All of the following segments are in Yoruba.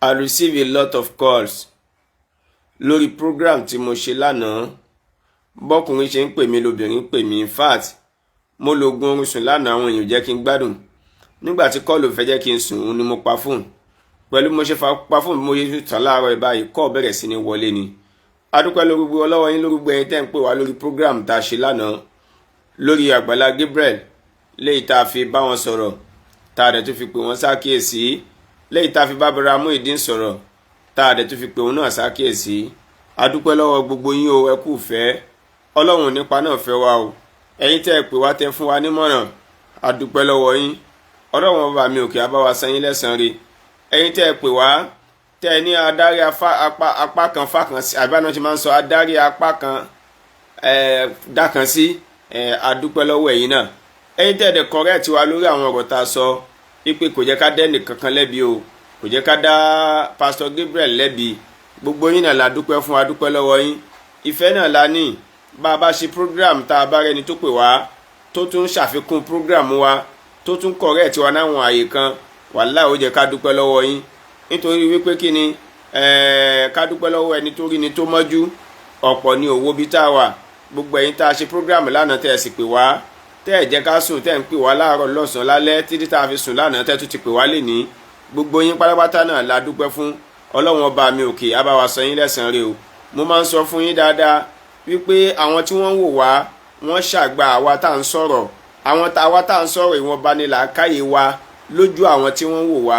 I receive a lot of calls lórí program tí mo ṣe lánàá. Bọ́kùnrin ṣe ń pè mí lóbìnrin pè mí. In fact, mo lo oògùn oorun sùn lánàá, àwọn èèyàn jẹ́ kí n gbádùn. Nígbà tí kọ́ọ̀lù fẹ́ jẹ́ kí n sùn ni mo pa fóònù. Pẹ̀lú mo ṣe pa fóònù mo yẹ tán láàárọ̀ ìbáyìí kọ́ọ̀ bẹ̀rẹ̀ sí ní wọlé ni. A dúpẹ́ lórí gbogbo ọlọ́wọ́ yín, lórí gbogbo ẹ̀yin tẹ́ ń pè wá lórí program tá a ṣe lánàá lórí Àgbàlá Gabriel, léyìí tá a fi bá wọn sọ̀rọ̀, tá a dẹ̀ tún fi pè wọ́n sákíyèsí, léyìí tá a fi bá Brother Muyideen sọ̀rọ̀, tá a dẹ̀ tún fi pè wọ́n náà sákíyèsí. A dúpẹ́ lọ́wọ́ gbogbo yín o, ẹ kú fẹ́. Ọlọ́run nípa náà fẹ́ wa o. Ẹ̀yin tẹ́ ẹ pè wá tẹ́ fún wa nímọ̀ràn, a dúpẹ́ lọ́wọ́ yín. Ọlọ́run ọba mi òkè á bá wa san yín lẹ́san rẹ̀. Ẹ̀yin tẹ́ ẹ pè wá tẹ́ ẹ ní adarí apá kan fákan sí, àbáná ti máa ń sọ adarí apá kan dákan sí, a dúpẹ́ lọ́wọ́ ẹ̀yin náà. Ẹ̀yin tẹ́ ẹ dẹ̀ correct wa lórí àwọn ọ̀rọ̀ tá a sọ wípé kò jẹ́ ká dá ẹnìkankan lẹ́bi o, kò jẹ́ ká dá Pastor Gabriel lẹ́bi. Gbogbo yín náà la dúpẹ́ fún, a dúpẹ́ lọ́wọ́ yín. Ìfẹ́ náà la ní. Bá a bá ṣe program tá a bá rẹni tó pè wá tó tún ṣàfikún program wa tó tún correct wa náwọn àyè kan, wàláhì ó jẹ́ ká dúpẹ́ lọ́wọ́ yín. Nítorí wípé kí ni ká dúpẹ́ lọ́wọ́ ẹni tó rí ni tó mọ́jú. Ọ̀pọ̀ ni òwò bí tá a wà. Gbogbo ẹ̀yin tá a ṣe program lánàá tẹ́ ẹ sì pè wá, tẹ́ ẹ jẹ́ ká sùn, tẹ́ ẹ ń pè wá láàárọ̀ lọ́sàn-án lálẹ́ títí tá a fi sùn lánàá tẹ́ tún ti pè wá lénìí. Gbogbo yín pátápátá náà la dúpẹ́ fún. Ọlọ́run ọba mi òkè á bá wa san yín lẹ́san rẹ̀ o. Mo máa ń sọ fún yín dáadáa wípé àwọn tí wọ́n ń wò wá wọ́n ṣàgbà àwa tá à ń sọ̀rọ̀. Àwa tá à ń sọ̀rọ̀ ìwọ̀nba ni làákàyè wa lójú àwọn tí wọ́n ń wò wá.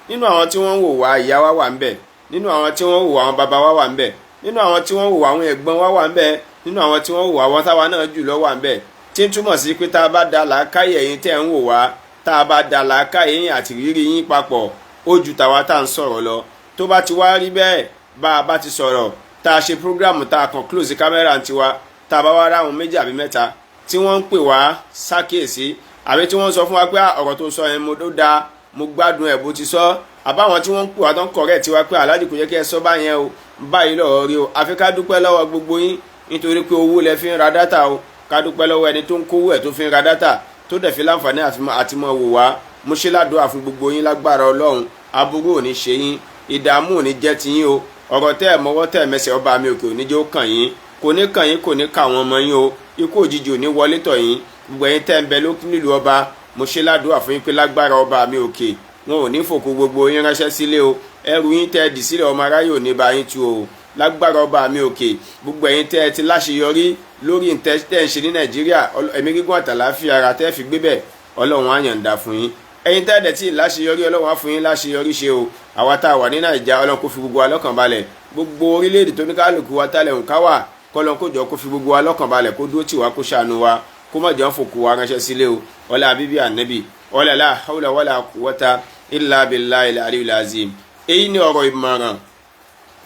Nínú àwọn tí wọ́n ń wò wá ìyá wa wà ń bẹ̀. Nínú àwọn tí wọ́n ń wò wá àwọn bàbá wa wà ń bẹ̀. Nínú àwọn tí wọ́n ń wò wá àwọn ẹ̀gbọ́n wa wà ń bẹ̀. Nínú àwọn tí wọ́n ń wò wá àwọn táwa náà jù lọ wà ń bẹ̀. Tí ń túmọ̀ sí pé tá a bá da làákàyè yín tẹ́ ń wò wá, tá a bá da làákàyè yín àti rírí yín papọ̀, ó ju tàwa tá à ń sọ̀rọ̀ lọ. Tó bá ti wá rí bẹ́ẹ̀, bá a bá ti sọ̀rọ̀, tá a ṣe program tá a kàn close camera tiwa, tá a bá wá ráwọn méjì àbí mẹ́ta tí wọ́n ń pè wá sákèsí, àbí tí wọ́n sọ fún wa pé ọ̀rọ̀ tó sọ yẹn mo ló dáa, mo gbádùn ẹ̀ bó ti sọ, àbáwọn tí wọ́n ń pè wá tán correct tiwa pé aláàjì kò yẹ kí ẹ sọ báyẹn o, báyìí lọ́ọ́ rí o. Àfi ká dúpẹ́ lọ́wọ́ gbogbo yín nítorí pé owó lẹ fi ń ra dátà o. Ká dúpẹ́ lọ́wọ́ ẹni tó ń kówó ẹ̀ tó fi ń ra dátà tó dẹ̀ fi láǹfààní àti mọ̀ wò wá. Mo ṣe ládùúrà fún gbogbo yín lágbára Ọlọ́run. Aburú ò ní ṣe yín, ìdààmú ò ní jẹ́ ti yín o. Ọ̀rọ̀ tẹ́ ẹ̀ mọ́wọ́ tẹ́ ẹ̀ mẹsẹ̀ ọba mi òkè ò ní jẹ́ ó kàn yín, kò ní kàn yín, kò ní kà wọ́n mọ́ yín o. Ikú òjijì ò ní wọlé tọ̀ yín. Gbogbo ẹ̀yin tẹ́ ń bẹ nílùú ọba, mo ṣe ládùúrà fún yín pé lágbára ọba mi òkè wọn ò ní fòkú gbogbo yín ránṣẹ́ sílé o. Ẹrù yín tẹ́ ẹ dì sílẹ̀ ọmọ aráyè ò ní bá yín tú o. Lágbára ọba mi òkè gbogbo ẹ̀yin tẹ́ ẹ ti láṣeyọrí lórí tẹ́ ń ṣe ní Nàìjíríà, ẹ̀mí gígùn àtàláfíà ara tẹ́ fi gbé bẹ̀, Ọlọ́run á yànda fún yín. Ẹ̀yin tẹ́ ẹ̀dẹ̀ tí láṣeyọrí, Ọlọ́run á fún yín láṣeyọrí ṣe o. Àwa tá a wà ní Nàìjíríà, Ọlọ́run kó fi gbogbo wa lọ́kàn balẹ̀. Gbogbo orílẹ̀-èdè tó ní kálukú wa tálẹ̀ ń ká wà, kọ́lọ́n kó jọ kó fi gbogbo wa lọ́kàn balẹ̀, kó dúró tì wá, kó ṣàánú wa, kó má jẹun fòkú wa ránṣẹ́ sílé o. Ọlá bíbí ànábì, ọlá la hawla wala quwwata illa billahi al-aliyyil azim. Èyí ni ọ̀rọ̀ ìmọ̀ràn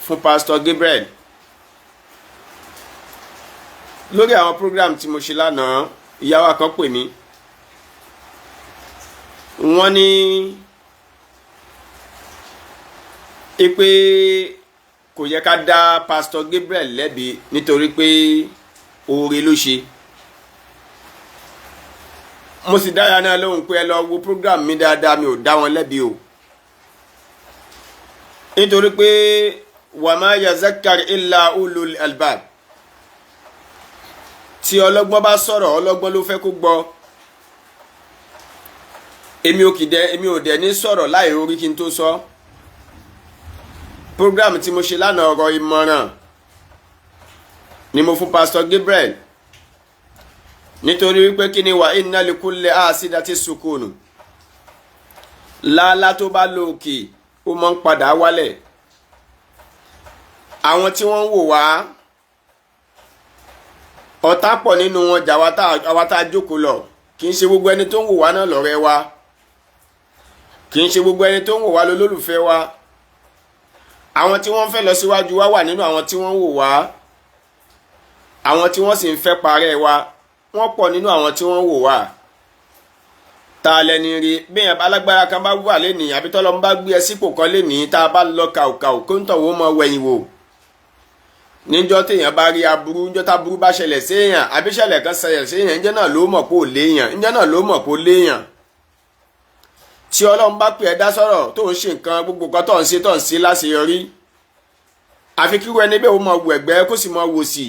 fún Pastor Gabriel lórí àwọn program tí mo ṣe lánàá. Ìyá wa kan pè mí, wọ́n ní pé kò yẹ ká dá Pastor Gabriel lẹ́bi nítorí pé oore ló ṣe. Mo sì dára náà lóhùn pé ẹ lọ wo program mi dáadáa, mi ò dá wọn lẹ́bi o. Nítorí pé wa ma yazakkar illa ulul albab. Tí ọlọ́gbọ́n bá sọ̀rọ̀, ọlọ́gbọ́n ló fẹ́ kó gbọ́. Èmi ò dẹ̀ ní sọ̀rọ̀ láì orí kí n tó sọ. Program tí mo ṣe lánàá ọ̀rọ̀ ìmọ̀ràn ni mo fún Pastor Gabriel. Nítorí wípé kí ni wa inna likulli asidati sukunu. Lálá tó bá lóòkè ó máa ń padà wálẹ̀. Àwọn tí wọ́n ń wò wá, ọ̀tá pọ̀ nínú wọn jà àwa tá a jókòó lọ. Kì í ṣe gbogbo ẹni tó ń wò wá náà lọ́rẹ́ wa. Kì í ṣe gbogbo ẹni tó ń wò wá lólùfẹ́ wa. Àwọn tí wọ́n fẹ́ lọ síwájú wa wà nínú àwọn tí wọ́n ń wò wá. Àwọn tí wọ́n sì ń fẹ́ parẹ́ wa wọ́n pọ̀ nínú àwọn tí wọ́n ń wò wá. Ta lẹni rí bí èèyàn alágbára kan bá wà lénìí, àbí tọ́lọ́mù bá gbé ẹ sípò kan lénìí, tá a bá lọ kàùkàù kó ń tọ̀wọ́ mọ wẹ̀yìn wò. Níjọ́ téèyàn bá rí aburú, níjọ́ táburú bá ṣẹlẹ̀ séèyàn, àbí ṣẹlẹ̀ kan ṣẹlẹ̀ séèyàn, níjọ́ náà ló mọ̀ pé ò léèyàn, níjọ́ náà ló mọ̀ pé ó léèyàn. tí Ọlọ́run bá pè ẹ́ dá sọ̀rọ̀ tó ń ṣe nǹkan gbogbo kan tó ń ṣe láṣeyọrí àfi kí wọ́n ẹni bẹ́ẹ̀ ó máa wo ẹ̀gbẹ́ kó sì máa wo sí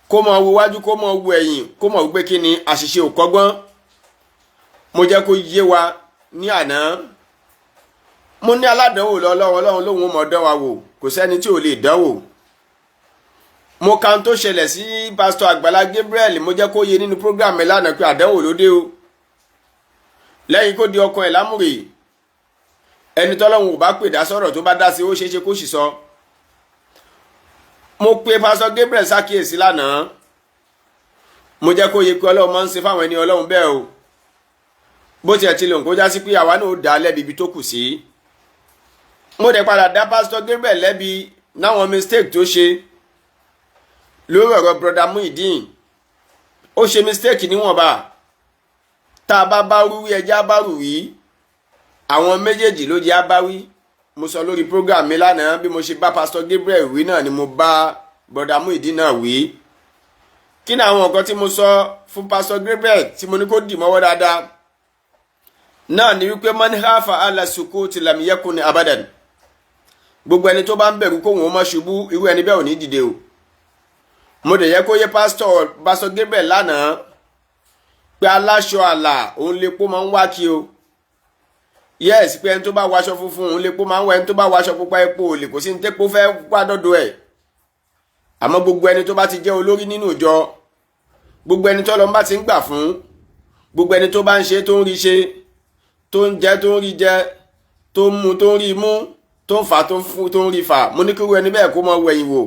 kó máa wo wájú kó máa wo ẹ̀yìn kó máa gbé kí ni àṣìṣe ò kọ́gbọ́n. Mo jẹ́ kó yé wa ní àná mo ní aládánwò Ọlọ́run lóhun mọ̀ dán wa wò kò sẹ́ni tí ò lè dánwò. Mo kan tó ṣẹlẹ̀ sí pásítọ̀ Àgbàlá Gabriel mo jẹ́ kó yé nínú program mi lánàá pé àdánwò ló dé o. Lẹ́yìn kó di ọkàn ẹ̀ lámùrè ẹni tọ́lọ́run ò bá pè dá sọ̀rọ̀ tó bá dá sí ó ṣeéṣe kó sì sọ. Mo pe pásítọ̀ Gabriel ṣàkíyèsí lánàá mo jẹ́ kó yé pé Ọlọ́run máa ń ṣe fáwọn ẹni Ọlọ́run bẹ́ẹ̀ o. Bó tiẹ̀ ti lè kó já sí pé àwa náà ó dá lẹ́bi ibi tó kù sí. Mo dẹ̀ padà dá pásítọ̀ Gabriel lẹ́bi náwọn mistake tó ṣe lórí ọ̀rọ̀ broda Muyideen. Ó ṣe mistake níwọ̀nba tá a bá rú ẹja bá rú wí àwọn méjèèjì ló jẹ́ abáwí. Mo sọ lórí program mi lánàá bí mo ṣe bá pásítọ̀ Gabriel wí náà ni mo bá broda Muyideen náà wí. Kí ni àwọn nǹkan tí mo sọ fún pásítọ̀ Gabriel tí mo ní kó dì mọ́wọ́ dáadáa náà ni wípé man hafa ala sukuti lam yakun abadan. Gbogbo ẹni tó bá ń bẹ̀rù kóhun ó má ṣubú irú ẹni bẹ́ẹ̀ ò ní dìde o. Mo dẹ̀ yẹ kó yé pásítọ̀ Gabriel lánàá pé aláṣọ àlà òun lè pó máa ń wá kí o. Yes, pé ẹni tó bá waṣọ funfun òun lè pó máa ń wá ẹni tó bá waṣọ pupa epo ò lè kò sí ní tẹ́pó fẹ́ wá dọ́dọ̀ ẹ̀. Àmọ́ gbogbo ẹni tó bá ti jẹ́ olórí nínú ìjọ gbogbo ẹni tó lọ bá ti ń gbà fún gbogbo ẹni tó bá ń ṣe tó ń rí ṣe tó ń jẹ tó ń rí jẹ tó ń mu tó ń rí mú tó ń fà tó ń rí fà mo ní kíru ẹni bẹ́ẹ̀ kó mọ wẹ̀yìn wò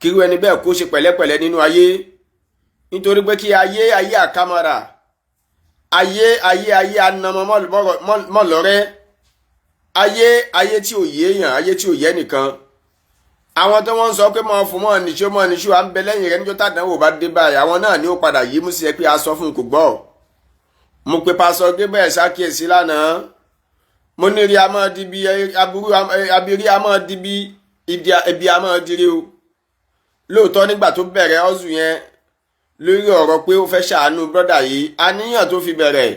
kíru ẹni bẹ́ẹ̀ kó ṣe pẹ̀lẹ́pẹ̀lẹ́ nínú ayé nítorí pé kí ayé àkámọ́ra ayé anamọ mọ́lọ́rẹ́ ayé tí ò yé èèyàn ayé tí ò yẹ nìkan. Àwọn tó wọ́n ń sọ pé mọ́ fún mọ́ níṣó à ń bẹ lẹ́yìn rẹ̀ níjọ́ tàdánwò bá dé báyìí àwọn náà ni ó padà yí mú sí ẹ pé a sọ fún un kò gbọ́. Mo pe pásítọ̀ Gabriel ṣàkíyèsí lánàá mo ní rí a máa di bí abirí a máa di bí ibi a máa dirí o. Lóòótọ́ nígbà tó bẹ̀rẹ̀ ọ́zù yẹn lórí ọ̀rọ̀ pé ó fẹ́ ṣàánú brọ́dà yìí àníyàn tó fi bẹ̀rẹ̀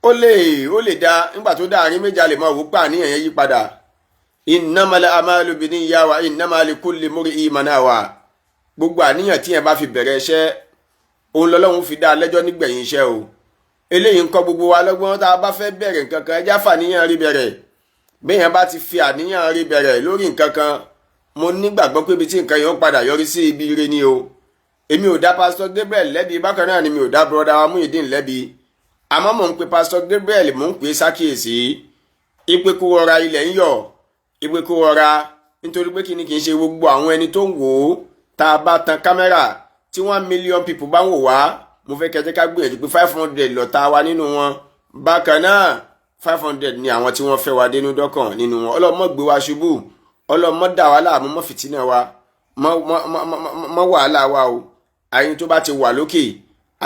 ó lè dá nígbà tó dá àárín méjà lè mọ̀ wò pa àníyàn yẹn yí padà. Innamal a'malu binniyya wa innama likulli imri'in ma nawa. Gbogbo àníyàn tí yẹn bá fi bẹ̀rẹ̀ iṣẹ́ òun lọ́lọ́run fi dá lẹ́jọ́ nígbẹ̀yìn iṣẹ́ o. Eléyìí ń kọ́ gbogbo wa lọ́gbọ́n tá a bá fẹ́ bẹ̀rẹ̀ nǹkan kan ẹjá fàníyàn rí bẹ̀rẹ̀ béèyàn bá ti fi àníyàn rí bẹ̀rẹ̀ lórí nǹkan kan mo nígbàgbọ́ pé ibi tí nǹkan yẹn ó padà yọrí sí ibi ire ni o. Èmi ò dá pásítọ̀ Gabriel lẹ́bi bákan náà ni mi ò dá broda Muyideen lẹ́bi àmọ́ mò ń pe pásítọ̀ Gabriel mò ń pè ṣàkíyèsí ipe kó rọra ilẹ̀ ń yọ̀ ipe kó rọra nítorí pé kí n ṣe gbogbo àwọn ẹni tó ń wò ó tá a bá tan kámẹ́rà tí 1 million people bá ń wò wá mo fẹ́ kẹjẹ́ ká gbìyànjú pé 500 lọ́ta wa nínú wọn bákan náà 500 ni àwọn tí wọ́n fẹ́ wa dénú dọ́kàn nínú wọn. Ọlọ́mọ gbé wa ṣubú ọlọ́mọ dà wá láàmú mọ́ fìtínà wa mọ́ wàhálà wa o. Ayé tó bá ti wà lókè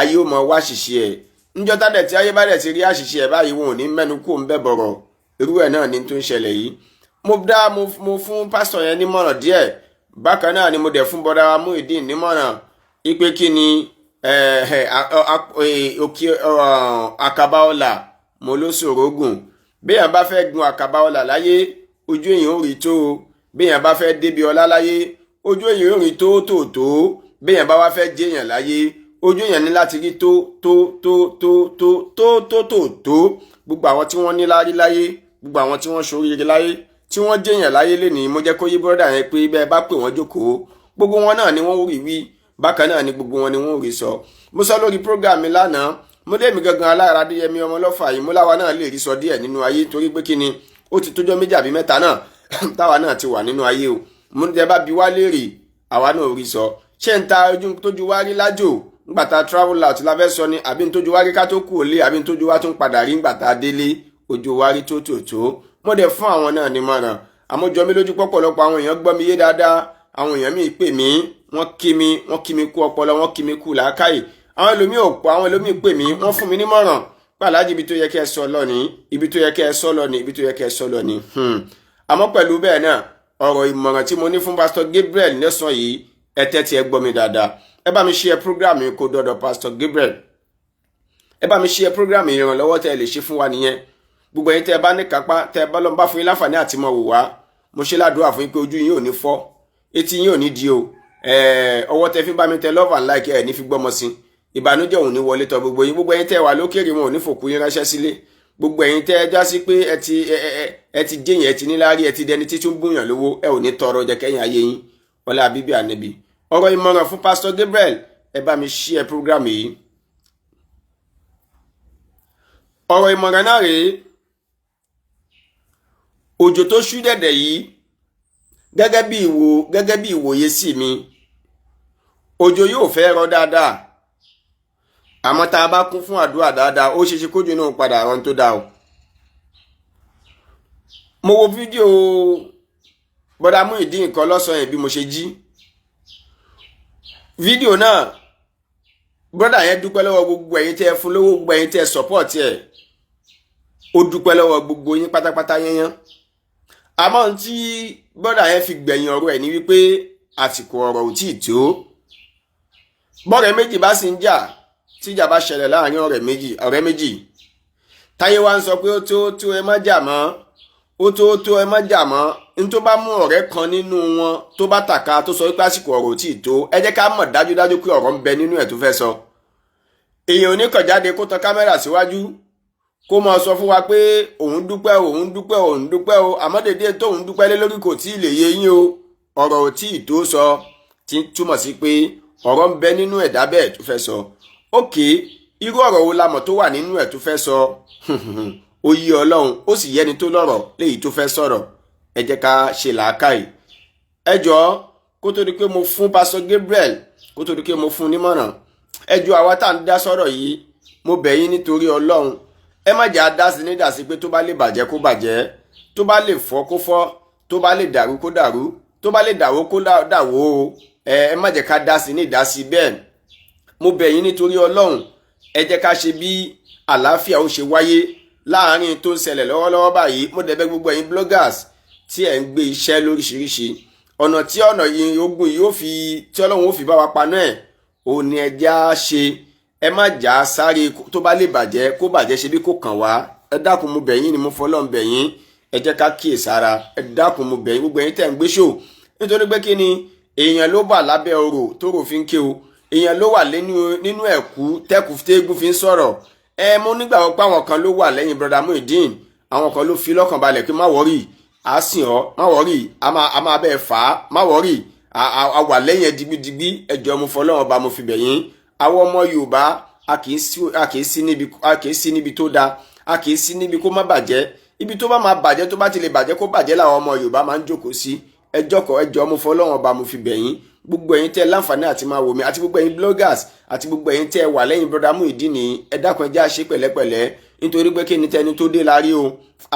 ayé ó mọ wá ṣìṣe ẹ̀ níjọ́ tádẹ̀ tí ayé bá dẹ̀ ti rí àṣìṣe ẹ̀ báyìí wọn ò ní mẹ́nu kó ń bẹ̀ bọ̀rọ̀ irú ẹ̀ náà ni tó ń ṣẹlẹ̀ yìí. Mo fún pásítọ̀ yẹn nímọ̀ràn díẹ̀ bákan náà ni mo dẹ̀ fún bọ́dá Muyideen nímọ̀ràn ipe kí ni òkè àkàbà ọ̀la mo ló ṣòro gùn béèyàn bá fẹ́ gun àkàbà ọ̀la láyé ojú èèyàn ò rí tó béèyàn bá fẹ́ débi ọlá láyé ojú èèyàn ò rí tó béèyàn bá wá fẹ́ jẹ́yàn láyé ojú èèyàn ní láti rí tó gbogbo àwọn tí wọ́n ní lárí láyé gbogbo àwọn tí wọ́n ṣoríire láyé tí wọ́n jẹ́yàn láyé lénìí mo jẹ́ kó yí bọ́dà yẹn pé bẹ́ẹ̀ bá pè wọ́n jókòó gbogbo wọn náà ni wọ́n rí wí bákan náà ni gbogbo wọn ni wọ́n rí sọ. Mo sọ lórí program mi lánàá mo dé mi gangan Alára Adéyẹmí ọmọ lọ́fà yìí mo láwa náà lè rí sọ díẹ̀ nínú ayé torí pé kí ni ó ti tójọ́ méjì àbí mẹ́ta náà táwa náà ti wà nínú ayé o. Mo ní tẹ́ bá bi wá léèrè àwa náà rí sọ ṣé ń ta ojú tójú wá rí lájò nígbà tá travel out la fẹ́ sọ ni àbí tójú wá rí ká tó kú òlé àbí tójú wá tún padà rí nígbà tá délé ojú wá rí tó mo dẹ̀ fún àwọn náà nímọ̀ràn àmọ́ jọ mí lójú pọ̀pọ̀lọpọ̀ àwọn èèyàn gbọ́ mi yé dáadáa àwọn èèyàn mi pè mí wọ́n kí mi kú ọpọlọ wọ́n kí mi kú làákàyè àwọn ẹlòmíì ò pọ̀ àwọn ẹlòmíì pè mí wọ́n fún mi nímọ̀ràn pàlájì ibi tó yẹ kẹ́ ẹ sọ lọ ní ibi tó yẹ kẹ́ ẹ sọ lọ ní ibi tó yẹ kẹ́ ẹ sọ lọ ní. Àmọ́ pẹ̀lú bẹ́ẹ̀ náà ọ̀rọ̀ ìmọ̀ràn tí mo ní fún pásítọ̀ Gabriel lẹ́sàn yìí ẹ tẹ́tí ẹ gbọ́ mi dáadáa ẹ bá mi share program yìí kó dọ́dọ̀ pásítọ̀ Gabriel ẹ bá mi share program ìrànlọ́wọ́ tẹ́ ẹ lè ṣe fún wa nìyẹn gbogbo ẹ̀yin tẹ́ ẹ bá ní kápá tẹ́ ẹ bá lọ́n bá fún yín láǹfààní àti mọ̀ wò wá mo ṣe ládùúrà fún yín pé ojú yín ò ní fọ́ etí yín ò ní di o ọwọ́ tẹ́ fi bá mi tẹ love and like ẹ̀ ní fi gbọ́mọ sí ìbànújẹ́ òun ní wọlé tọ̀ gbogbo ẹ̀yin tẹ́ wà lókèrè wọn ò ní fòkú yín ránṣẹ́ sílé gbogbo ẹ̀yin tẹ́ já sí pé ẹ ti jẹ́yìn ẹ ti níláárí ẹ ti dẹni títún búyàn lówó ẹ ò ní tọrọ jẹ kẹ́yìn ayé yín wọlé àbíbí ànẹ́bí ọ̀rọ̀ ìmọ̀ràn fún Pastor Gabriel ẹ bá mi share program yìí ọ̀rọ̀ ìmọ̀ràn náà rèé òjò tó ṣú dẹ̀dẹ̀ yìí gẹ́gẹ́ bí ìwòye sí mi òjò yóò fẹ́ rọ̀ dáadáa àmọ́ tá a bá kún fún àdúrà dáadáa ó ṣeéṣe kójú náà padà rán tó dáa o. mo wo fídíò bọ́dà Muyideen kan lọ́sàn-án yẹn bí mo ṣe jí fídíò náà bọ́dà yẹn dúpẹ́ lọ́wọ́ gbogbo ẹ̀yin tẹ́ fún lówó gbogbo ẹ̀yin tẹ́ support ẹ̀ ó dúpẹ́ lọ́wọ́ gbogbo yín pátápátá yẹnyẹn àmọ́ tí bọ́dà yẹn fi gbẹ̀yìn ọ̀rọ̀ ẹ̀ ní wípé àsìkò ọ̀rọ̀ ò tí ì tó bọ́rẹ̀ méjì bá sì ń jà tíjà bá ṣẹlẹ̀ láàrin ọ̀rẹ́ méjì táyé wá ń sọ pé ó tó ẹ má jà mọ́ ó tó ẹ má jà mọ́ n tó bá mú ọ̀rẹ́ kan nínú wọn tó bá tàka tó sọ wípé àsìkò ọ̀rọ̀ ò tí ì tó ẹ jẹ́ ká mọ̀ dájúdájú pé ọ̀rọ̀ ń bẹ nínú ẹ̀ tó fẹ́ sọ èèyàn ò ní kàn jáde kó tan kámẹ́rà síwájú kó máa sọ fún wa pé òun dúpẹ́ o àmọ́ dédé tóun dúpẹ́ lé lórí kò tí ì lè yé yín o ọ̀rọ̀ ò tí ì tó sọ tí túmọ̀ sí pé ọ̀rọ̀ ń bẹ nínú ẹ̀dá bẹ́ẹ̀ tó fẹ́ sọ ókè irú ọ̀rọ̀ wo la mọ̀ tó wà nínú ẹ̀ tó fẹ́ sọ ó yí Ọlọ́run ó sì yẹni tó lọ́rọ̀ léyìí tó fẹ́ sọ̀rọ̀ ẹ jẹ́ ká ṣe làákàyè ẹ jọ̀ọ́ kó tó di pé mo fún Pastor Gabriel kó tó di pé mo fún nímọ̀ràn ẹ jọ̀ọ́ àwa tá à ń dá sọ̀rọ̀ yìí mo bẹ̀ yín nítorí Ọlọ́run ẹ má jẹ́ àdásí ní dàsí pé tó bá lè bàjẹ́ kó bàjẹ́ tó bá lè fọ́ kó fọ́ tó bá lè dàrú kó dàrú tó bá lè dàwó kó dàwó o ẹ má jẹ́ ká dásí ní ìdásí bẹ́ẹ̀ mo bẹ̀ yín nítorí Ọlọ́run ẹ jẹ́ ká ṣe bí àlàáfíà ó ṣe wáyé láàárín tó ń ṣẹlẹ̀ lọ́wọ́lọ́wọ́ báyìí mo dẹ̀ bẹ̀ gbogbo ẹ̀yin bloggers tí ẹ̀ ń gbé iṣẹ́ lóríṣiríṣi ọ̀nà tí ogun yìí tí Ọlọ́run ó fi bá wa paná ẹ̀ òun ni ẹ já ṣe ẹ má jà á sáré tó bá lè bàjẹ́ kó bàjẹ́ ṣe bí kò kàn wá ẹ dákun mo bẹ̀ yín ni mo fọlọ́n bẹ̀ yín ẹ jẹ́ ká kíyèsára ẹ dákun mo bẹ̀ yín gbogbo ẹ̀yin tẹ̀ ń gbé ṣò nítorí pé kí ni èèyàn ló bà lábẹ́ orò tó rò fi ń ké o èèyàn ló wà nínú ẹ̀kú tẹ́kù tẹ́gùn fi ń sọ̀rọ̀ mo nígbàgbọ́ pé àwọn kan ló wà lẹ́yìn brother Muyideen àwọn kan ló fi lọ́kàn balẹ̀ pé má wọ́rì á sìn ọ́ má wọ́rì á máa bẹ́ẹ̀ fà á má wọ́rì á wà lẹ́yìn ẹ̀ digbidigbi ẹjọ́ mo fọlọ́wọ́n ba mo fi bẹ̀ yín àwọn ọmọ Yorùbá a kì í sí níbi tó dáa a kì í sí níbi kó má bàjẹ́ ibi tó bá máa bàjẹ́ tó bá ti lè bàjẹ́ kó bàjẹ́ làwọn ọmọ Yorùbá máa ń jókòó sí ẹjọ́ mo fọlọ́wọ́n ba mo fi bẹ̀ yín gbogbo ẹ̀yin tẹ́ láǹfààní àti máa wò mí àti gbogbo ẹ̀yin bloggers àti gbogbo ẹ̀yin tẹ́ wà lẹ́yìn brother Muyideen ní ẹ dákun ẹ jẹ́ á ṣe pẹ̀lẹ́pẹ̀lẹ́ nítorí pé kí ni tẹni tó dé lárí o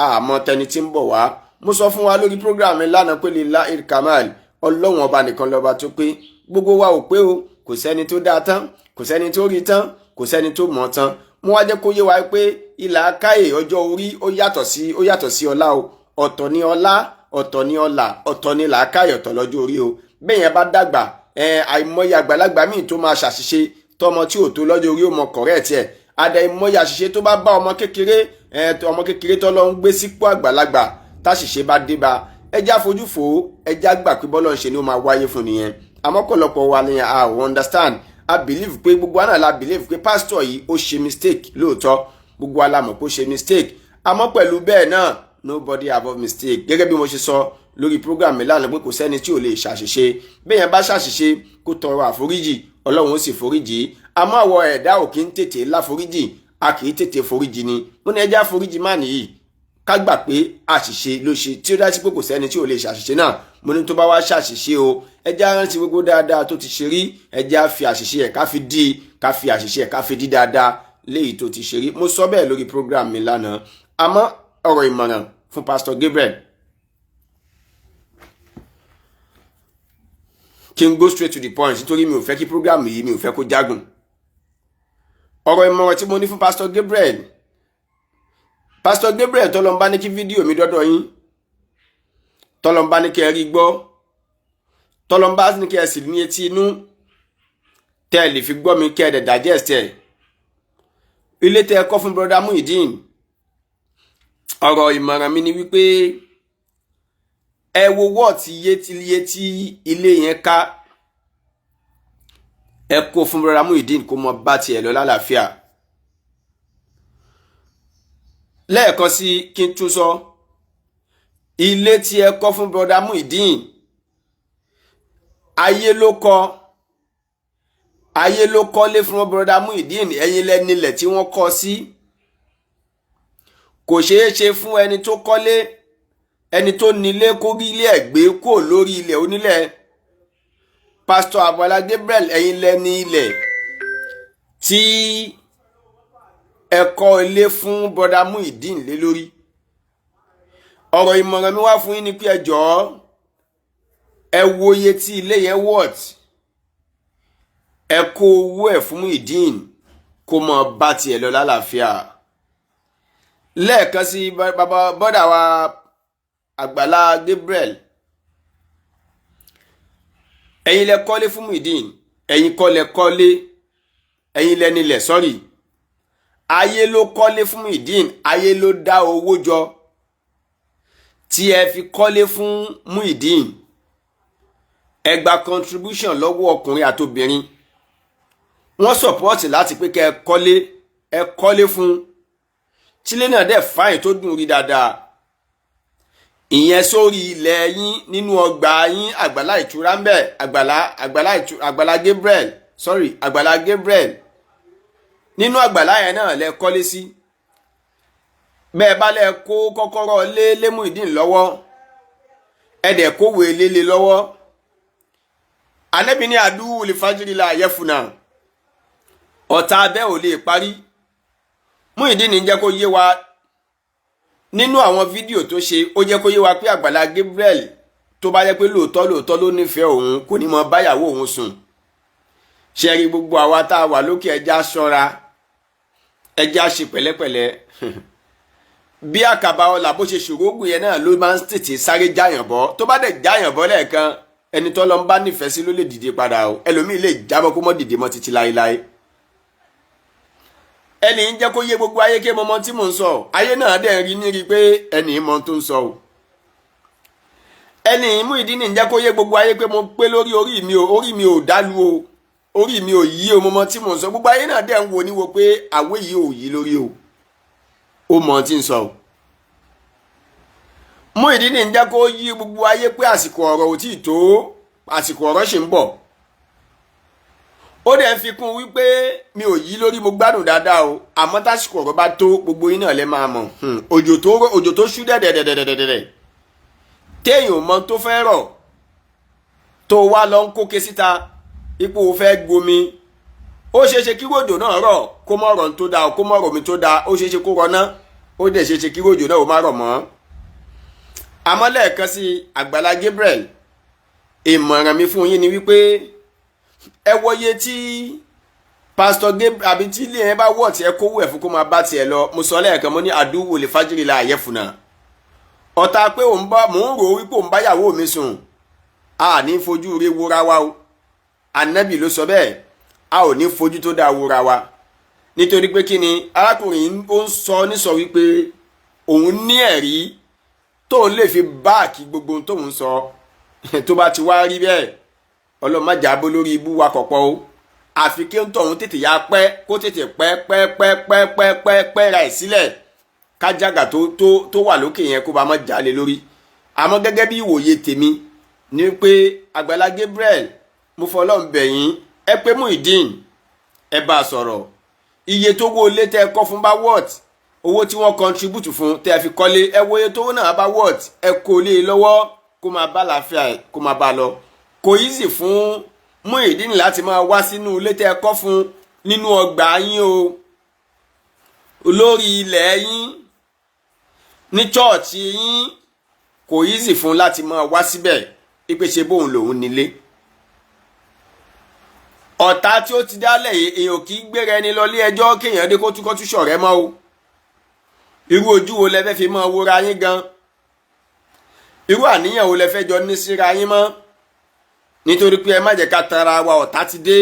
àmọ́ tẹni tí ń bọ̀ wá mo sọ fún wa lórí program lánàá pé lillahi kamal Ọlọ́run ọba nìkan lọ́ba tó pé gbogbo wa ò pé o kò sẹ́ni tó dáa tán kò sẹ́ni tó rí tán kò sẹ́ni tó mọ̀ tán mo wá jẹ́ kó yé wa pé ìlà káyè ọjọ́ orí ó yàtọ̀ sí ọlá o ọ̀tọ̀ ni ọlá ọ̀tọ̀ ni ọlà ọ̀tọ̀ ni làákàyè ọ̀tọ̀ lọ́jọ́ orí o bẹ́ẹ̀ yẹn bá dàgbà àìmọye àgbàlagbà míì tó máa ṣàṣìṣe tọmọ tí ò tó lọ́jọ́ orí ó mọ correct ẹ̀ àdá ìmọye àṣìṣe tó bá bá ọmọ kékeré tó lọ ń gbé sípò àgbàlagbà táṣìṣe bá dé bá ẹjá fojú fò ó ẹjá gbà pé bọ́lọ̀ ń ṣe ni ó máa wáyé fún nìyẹn àmọ́ pọ̀lọpọ̀ wa ni a ò understand a believe pé gbogbo àná la believe pé pastor yìí ó ṣe mistake lóòótọ́ gbogbo wa la mọ̀ pé ó ṣe mistake àmọ́ pẹ̀lú bẹ́ẹ̀ náà nobody above mistake gẹ́gẹ́ bí mo ṣe sọ lórí program mi lánàá pé kò sẹ́ni tí ò lè ṣàṣìṣe bẹ́ẹ̀ yẹn bá ṣàṣìṣe kó tọrọ àforíjì Ọlọ́run ó sì foríjì àmọ́ àwọn ẹ̀dá ò kí ń tètè láforíjì a kì í tètè foríjì ni mo ní ẹjẹ́ àforíjì má nìyí ká gbà pé àṣìṣe ló ṣe tí ó dá sí pé kò sẹ́ni tí ò lè ṣàṣìṣe náà mo ní tó bá wá ṣàṣìṣe o ẹjẹ́ arántí gbogbo dáadáa tó ti ṣe rí ẹjẹ́ á fi àṣìṣe ẹ̀ ká fi àṣìṣe ẹ̀ ká fi dí dáadáa léyìí tó ti ṣe rí mo sọ bẹ́ẹ̀ lórí program mi lánàá àmọ́ ọ̀rọ̀ ìmọ̀ràn fún Pastor Gabriel kí n go straight to the point nítorí mi ò fẹ́ kí program yìí mi ò fẹ́ kó jágùn ọ̀rọ̀ ìmọ̀ràn tí mo ní fún Pastor Gabriel tọ́lọ́mbá ní kí fídíò mi dọ́dọ̀ yín tọ́lọ́mbá ní kí ẹ rí gbọ́ tọ́lọ́mbá ní kí ẹ sì ní etí inú tẹ́ ẹ lè fi gbọ́ mi kí ẹ dẹ̀ digest ẹ̀ ilé tẹ́ ẹ kọ́ fún brother Muyideen ọ̀rọ̀ ìmọ̀ràn mi ni wípé ẹ wo wọ́ọ̀tì iye tí ilé yẹn ká, ẹ kó fún brother Muyideen kó mọ bá tiẹ̀ lọ lálàáfíà. lẹ́ẹ̀kan sí kí n tún sọ, ilé tí ẹ kọ́ fún brother Muyideen ayé ló kọ́lé fún brother Muyideen, ẹ̀yin lẹ́nilẹ̀ tí wọ́n kọ́ sí. kò ṣeé ṣe fún ẹni tó kọ́lé, ẹni tó nílé kó rí ilé ẹ̀ gbé kó lórí ilẹ̀ onílẹ̀. Pastor Agbala Gabriel, ẹ̀yin lẹ́ni ilẹ̀ tí ẹ kọ́ ilé fún brother Muyideen lé lórí. ọ̀rọ̀ ìmọ̀ràn mi wá fún yín ni pé ẹ jọ̀ọ́ ẹ wo iye tí ilé yẹn worth, ẹ kó owó ẹ̀ fún Muyideen kó mọ bá tiẹ̀ lọ lálàáfíà. lẹ́ẹ̀kan sí bàbá bọ́dà wa Agbala Gabriel, ẹ̀yin lẹ kọ́lé fún Muyideen, ẹ̀yin kọ́ lẹ kọ́lé, ẹ̀yin lẹ nílẹ̀ sọ́rí. ayé ló kọ́lé fún Muyideen, ayé ló dá owó jọ tí ẹ fi kọ́lé fún Muyideen. ẹ gba contribution lọ́wọ́ ọkùnrin àtobìnrin, wọ́n support láti pé kẹ́ ẹ kọ́lé fún tílé náà dẹ̀ fáyìn tó dùn rí dáadáa. ìyẹn sórí ilẹ̀ yín nínú ọgbà yín Àgbàlá Ìtura ń bẹ, Àgbàlá Gabriel, sorry, Àgbàlá Gabriel. nínú àgbàlá yẹn náà lẹ kọ́lé sí. bẹ́ẹ̀ bá lẹ kó kọ́kọ́rọ́ lé Muyideen lọ́wọ́, ẹ dẹ̀ kówó lé lọ́wọ́. Ànábì ní àdúwù lè fájìrì la yẹfuna, ọ̀tá abẹ́ ò lè parí. Muyideen ń jẹ́ kó yé wa nínú àwọn fídíò tó ṣe, ó jẹ́ kó yé wa pé Àgbàlá Gabriel tó bá jẹ́ pé lóòótọ́ ló nífẹ̀ẹ́ òun, kò ní mọ báyàwó òun sùn. ṣe rí gbogbo àwa tá a wà lókè, ẹja ṣọ́ra, ẹja ṣe pẹ̀lẹ́pẹ̀lẹ́. bí àkàbà ọlà bó ṣe ṣòrógùn yẹn náà ló máa ń tètè sáré jáyàn bọ́. tó bá dẹ̀ jáyàn bọ́ lẹ́ẹ̀kan, ẹni tó lọ ń bá nífẹ̀ẹ́ sí ló lè dìde padà o. ẹlòmíì lè jábọ́ kó mọ́ dìde mọ́ títí láéláé. ẹni ń jẹ́ kó yé gbogbo ayé ké mọ́mọ́ tí mò ń sọ, ayé náà dẹ̀ rí ní rí pé ẹni mọ́ tó ń sọ o. ẹni Muyideen ń jẹ́ kó yé gbogbo ayé pé mo pé lórí orí mi ò dálu o, orí mi ò yí o, mọ́mọ́ tí mò ń sọ. gbogbo ayé náà dẹ̀ ń wo níwo pé àwé yìí ò yí lórí o, ó mọ̀ tí ń sọ o. Muyideen ń jẹ́ kó yí gbogbo ayé pé àsìkò ọ̀rọ̀ ò tí ì tó, àsìkò ọ̀rọ̀ ṣì ń bọ̀. ó dẹ̀ ń fi kún wípé mi ò yí lórí, mo gbádùn dáadáa o, àmọ́ tásìkò ọ̀rọ̀ bá tó gbogbo yín náà lẹ máa mọ̀. òjò tó ṣú dẹ̀dẹ̀dẹ̀dẹ̀dẹ̀ téèyàn mọ tó fẹ́ rọ̀ tó wá lọ ń kóke síta ipò fẹ́ gbomi, ó ṣeéṣe kí ròjò náà rọ̀ kó mọ̀ rọ̀ tó dáa, kó mọ̀ rọ̀ mi tó dáa, ó ṣeéṣe kó rọ̀ náà, ó dẹ̀ ṣeéṣe kí ròjò náà ó má rọ̀ mọ́. àmọ́ lẹ́ẹ̀kan sí Àgbàlá Gabriel, ìmọ̀ràn mi fún yín ni wípé ẹ wòye tí Pastor Gabriel àbí tí ilé yẹn bá wọ̀ tí ẹ kówó ẹ̀ fún kó máa bá tiẹ̀ lọ. mo sọ lẹ́ẹ̀kan, mo ní àdúwò lè fájìrì la àyẹ̀fùnà. ọ̀tá pé mò ń rò wípé òun báyàwó mi sùn, a ní fojú rí wúra wa o. Ànábì ló sọ bẹ́ẹ̀, a ò ní fojú tó dáa wúra wa. nítorí pé kí ni arákùnrin ó ń sọ nísọ wípé òun ní ẹ̀rí tóun lè fi báàkì gbogbo tóun sọ. tó bá ti wá rí bẹ́ẹ̀, ọlọ́mọjà bó lórí ibú wa kọ̀pọ̀ o. àfi kí ń tọ̀hún tètè ya pẹ́, kó tètè pẹ́ ra ẹ̀ sílẹ̀, kájàgà tó wà lókè yẹn kó bá má jalè lórí. àmọ́ gẹ́gẹ́ bí ìwòye tèmi ni pé Àgbàlá Gabriel, mo fọlọ́n bẹ̀ yín, ẹ pé Muyideen, ẹ bá a sọ̀rọ̀. iye tó wó lé tẹ́ ẹ kọ́ fún bá wọ́ọ̀t, owó tí wọ́n contribute fún tẹ́ ẹ fi kọ́lé, ẹ wo iye tó wó náà bá wọ́ọ̀t, ẹ kó lé e lọ́wọ́ kó máa bá làáfíà ẹ̀ kó máa bá a lọ. kò easy fún Muyideen láti máa wá sínú ilé tẹ́ ẹ kọ́ fún nínú ọgbà yín o, lórí ilẹ̀ yín, ní chọ́ọ̀chì yín. kò easy fún láti máa wá síbẹ̀ ìpèsè bóun lòun nílé. ọ̀tá tí ó ti dálẹ̀ èèyàn kì í gbéra ẹni lọ lé ẹjọ́ kéèyàn dé kótúkótú ṣọ̀rẹ́ mọ́ o. irú ojú wo lẹ fẹ́ fi máa wòra yín gan? irú àníyàn wo lẹ fẹ́ jọ ní síra yín mọ́? nítorí pé ẹ má jẹ́ ká tara wa, ọ̀tá ti dé.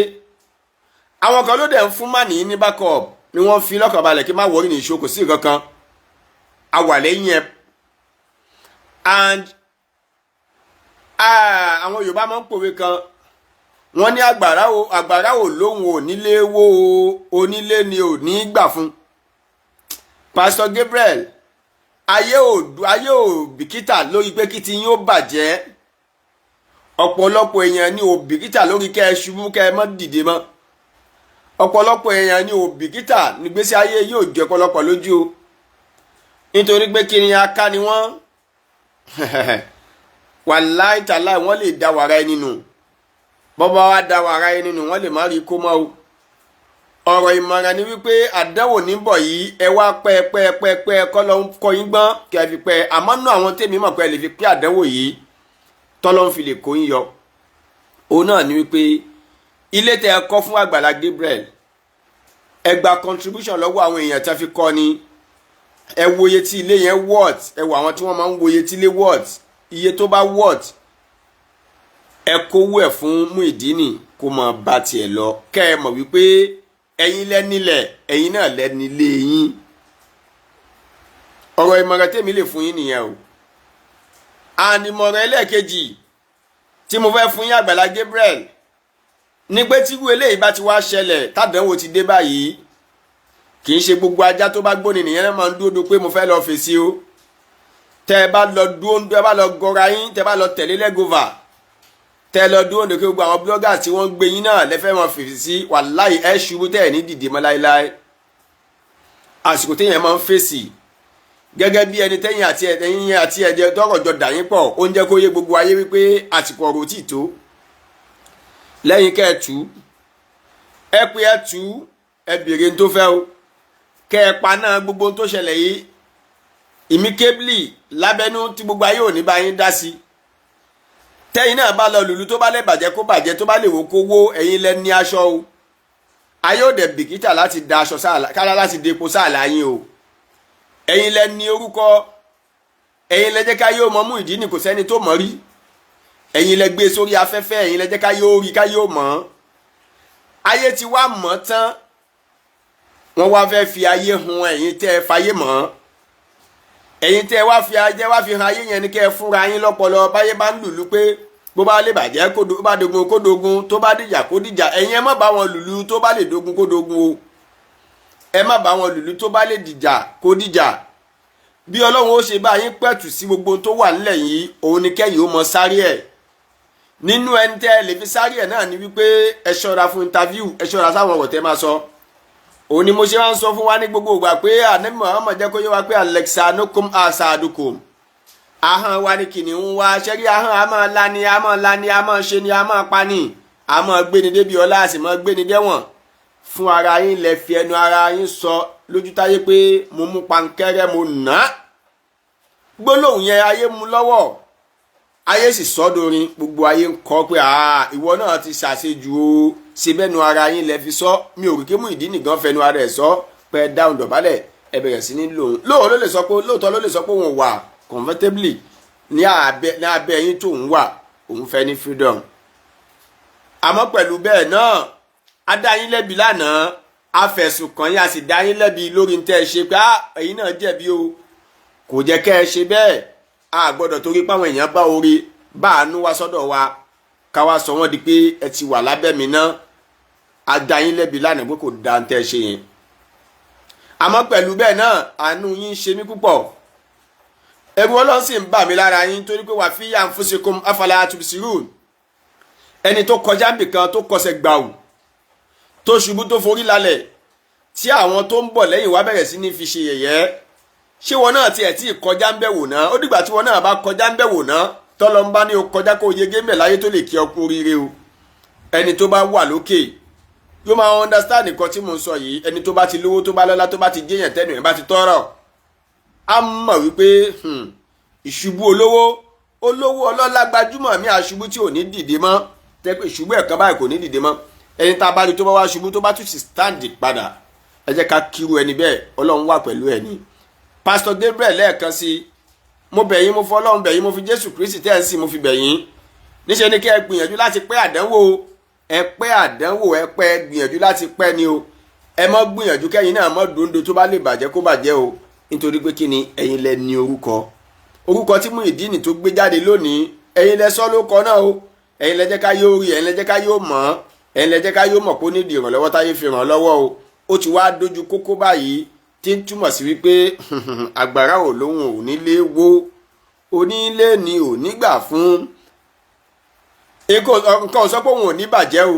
àwọn kan ló dẹ̀ ń fún màní ní backup ni wọ́n fi lọ́kàn balẹ̀ kí má wọrí ní ìṣó, kò sí nǹkan kan. a wà lẹ́yìn ẹ̀. And àwọn Yorùbá máa ń pòwe kan wọ́n ní àgbàrá ò lóhùn onílé wó onílé ni ò ní gbà fún. Pastor Gabriel, ayé ò bìkítà lórí pé kí ti yín ó bàjẹ́. Ọ̀pọ̀lọpọ̀ èèyàn ni ò bìkítà lórí kẹ́ ẹ ṣubú kẹ́ ẹ má dìde mọ́. Ọ̀pọ̀lọpọ̀ èèyàn ni ò bìkítà nígbésí ayé yóò jẹ́ ọ̀pọ̀lọpọ̀ lójú o. Nítorí pé kí ni aká ni wọ́n wàláì tàláì wọ́n lè da wàrà ẹni nù. Bọ́bá wa da wàrà ẹni nù wọ́n lè má rí kó mọ́ o. Ọ̀rọ̀ ìmọ̀ràn ni wípé àdánwò níbọ̀ yìí ẹ wá pẹ́ kọ́ ló ń kọ́ yín gbọ́n kẹ́ ẹ fi pẹ́. Àmọ́ náà àwọn tèmi mọ̀ pé ẹ lè fi pé àdánwò yìí tọ́lọ́ ń fi lè kó yín yọ. Òun náà ni wípé ilé tẹ́ ẹ kọ́ fún Àgbàlá Gabriel ẹ gba contribution lọ́wọ́ àwọn èèyàn tí a fi kọ́ ni. Ẹ wo iye tí ilé yẹn worth, ẹ wo àwọn tí wọ́n máa ń wo iye tí ilé worth, iye tó bá worth ẹ kówó ẹ̀ fún Muyideen kó máa bá tiẹ̀ lọ. Kẹ́ ẹ mọ̀ wípé ẹ̀yin lẹ́nilẹ̀ ẹ̀yin náà lẹ́nilé yín. Ọ̀rọ̀ ìmọ̀ràn tèmi lè fún yín nìyẹn o. Ànìmọ̀ràn ẹlẹ́ẹ̀kejì tí mo fẹ́ fún yín Àgbàlá Gabriel ní pé tí irú eléyìí bá ti wá ṣẹlẹ̀ tádánwò ti dé báyìí kì í ṣe gbogbo ajá tó bá gbóni nìyẹn náà máa ń dúró pé mo fẹ́ lọ fèsì o. Tẹ́ ẹ bá lọ dúró tẹ́ ẹ bá lọ gọra yín tẹ́ ẹ bá lọ tẹ̀lé lẹ́gọ́fà tẹ́ ẹ lọ dúró ní kí gbogbo àwọn bloggers tí wọ́n ń gbé yín náà lẹ́fẹ́ wọn fèsì sí wàláì ẹ ṣubú tẹ́ ẹ ní dìde mọ́ láéláé. Àsìkò téèyàn máa ń fèsì gẹ́gẹ́ bí ẹni tẹ́yìn àti ẹ̀jẹ̀ tọrọ jọ dà yín pọ̀ ó ń jẹ́ kó yé gbogbo ayé wípé àsìkò ọ̀rọ̀ tí tó. Lẹ́yìn kẹ́ ẹ tú ẹ pé ẹ tú ẹ bèrè tó fẹ́ o. Kẹ́ ẹ paná gbogbo tó ṣẹlẹ̀ yìí ìmíkébìlì lábẹ́nú tí gbogbo ayé ò ní bá yín dá sí. Tẹ́yìn náà bá lọ lùlù tó bá lè bàjẹ́ kó bàjẹ́ tó bá lè wò kó wó ẹ̀yin lẹ ní aṣọ o. Ayé ò dẹ̀ bìkítà láti da aṣọ sáàlà kára láti depo sáàlà yín o. Ẹ̀yin lẹ ní orúkọ ẹ̀yin lẹ jẹ́ ká yóò mọ Muyideen kò sẹ́ni tó mọ̀ rí. Ẹ̀yin lẹ gbé sórí afẹ́fẹ́ ẹ̀yin lẹ jẹ́ ká yóò rí ká yóò mọ̀. Ayé ti wá mọ̀ tán wọ́n wá fẹ́ fi ayé hun ẹ̀yin tẹ́ ẹ fayé mọ́. Ẹ̀yin tẹ́ ẹ wá fi hàn ayé yẹn ni kẹ́ ẹ fúnra yín lọ́pọlọ báyé bá ń lùlù pé bó bá lè bàjẹ́ kó bá dogun kó dogun tó bá dìjà kó dìjà ẹ̀yin ẹ má bá wọn lùlù tó bá lè dogun kó dogun o. Ẹ má bá wọn lùlù tó bá lè dìjà kó dìjà. Bí Ọlọ́run ó ṣe bá yín pẹ̀tù sí gbogbo tó wà nílẹ̀ yìí òun ni kẹ́yìn ó mọ sáré ẹ̀. Nínú ẹni tẹ́ ẹ lè fi sáré ẹ̀ náà ni wípé ẹ ṣọ́ra fún interview ẹ ṣọ́ra sáwọn ọ̀rọ̀ tẹ́ máa sọ. Òun ni mo ṣe máa ń sọ fún wa ní gbogbo ìgbà pé Ànábì Muhammad jẹ́ kó yé wa pé alexanukum asadukum. Ahọ́n wa ni kìnìún wa ṣẹ́rí ahọ́n a máa lani a máa ṣe ni a máa pa ni a máa gbéni débi ọlá a sì máa gbéni dẹ́wọ̀n. Fún ara yín lẹ fi ẹnu ara yín sọ lójú táyé pé mo mú pankẹ́rẹ́ mo nà. Gbólóhùn yẹn ayé mu lọ́wọ́ ayé sì sọ́dọ̀rin gbogbo ayé ń kọ́ pé ìwọ náà ti ṣàṣejù o ṣe bẹ́nu ara yín lẹ fi sọ. Mi ò rí kí Muyideen nìkan fẹnu ara ẹ̀ sọ pé ẹ dáhùn dọ̀bálẹ̀ ẹ bẹ̀rẹ̀ sí ní lóòótọ́ ló lè sọ pé òun wà comfortably ní abẹ́ yín tó ń wà òun fẹ́ ní freedom. Àmọ́ pẹ̀lú bẹ́ẹ̀ náà a dá yín lẹ́bi lánàá a fẹ̀sùn kàn yín a sì dá yín lẹ́bi lórí tẹ́ ẹ ṣe pé ẹ̀yin náà jẹ̀bi o kò jẹ́ kẹ́ ẹ ṣe bẹ́ẹ̀. A gbọ́dọ̀ torí páwọn èèyàn bá orí bá àánú wá sọ́dọ̀ wa ká wá sọ wọ́n di pé ẹ ti wà lábẹ́ mi náà a dá yín lẹ́bi lánàá pé kò dá ń tẹ́ ṣe yẹn. Àmọ́ pẹ̀lú bẹ́ẹ̀ náà àánú yín ṣe mí púpọ̀. Ẹ̀rù Ọlọ́run sì ń bà mí lára yín torí pé wà fi anfusikum afala tubsirun. Ẹni tó kọjá nbìkan tó kọsẹ̀ gbàù tó ṣubú tó forí lálẹ̀ tí àwọn tó ń bọ̀ lẹ́yìn wá bẹ̀rẹ̀ sí ní fi ṣe yẹ̀yẹ́. Ṣé wọn náà tiẹ̀ tí kọjá ń bẹ̀ wò náà ó dìgbà tí wọn náà bá kọjá ń bẹ̀ wò náà tọ́lọ́ ń bá ní o kọjá kó yege ń bẹ̀ láyé tó lè kí ọ kú oríire o. Ẹni tó bá wà lókè yóò máa understand nǹkan tí mo ń sọ yìí. Ẹni tó bá ti lówó tó bá lọ́lá tó bá ti jẹ́yàn tẹ́nu ẹ̀ bá ti tọ́rọ̀ á mọ̀ wípé ìṣubú olówó ọlọ́lá gbajúmọ̀ mi àṣubú tí ò ní dìde mọ́ tẹ́ pé ìṣubú ẹ̀kan báyìí kò ní dìde mọ́. Ẹni tá a bá rí tó bá wá ṣubú tó bá tún sì stand padà ẹ jẹ́ ká kíru ẹni bẹ́ẹ̀ Ọlọ́run wà pẹ̀lú ẹni. Pastor Gabriel lẹ́ẹ̀kan sí mo bẹ̀ yín mo fọ́ Ọlọ́run bẹ̀ yín mo fi Jésù Kristi tẹ́ ẹ̀ sí mo fi bẹ̀ yín. Níṣẹ́ ni kí ẹ gbìyànjú láti pẹ́ àdánwò ẹ pẹ́ gbìyànjú láti pẹ́ ni o. Ẹ mọ́ gbìyànjú kẹ́yìn náà mọ́ dòńdó tó bá lè bàjẹ́ kó bàjẹ́ o. nítorí pé kí ni ẹ̀yin lẹ ní orúkọ tí Muyideen tó gbé jáde lónìí ẹ̀yin lẹ sọ lórúkọ náà o, ẹ̀yin lẹ jẹ́ ká yóò rí, ẹ̀yin lẹ jẹ́ ká yóò mọ̀, ẹ̀yin lẹ jẹ́ ká yóò mọ̀ pé ó nídìí ìrànlọ́wọ́ táyé fi ràn lọ́wọ́ o. Ó ti wá dojú kókó báyìí tí ń túmọ̀ sí wípé àgbàrá ò lóhùn ò nílé wó, onílé ni ò nígbà fún. Nǹkan ò sọ pé òun ò ní bàjẹ́ o,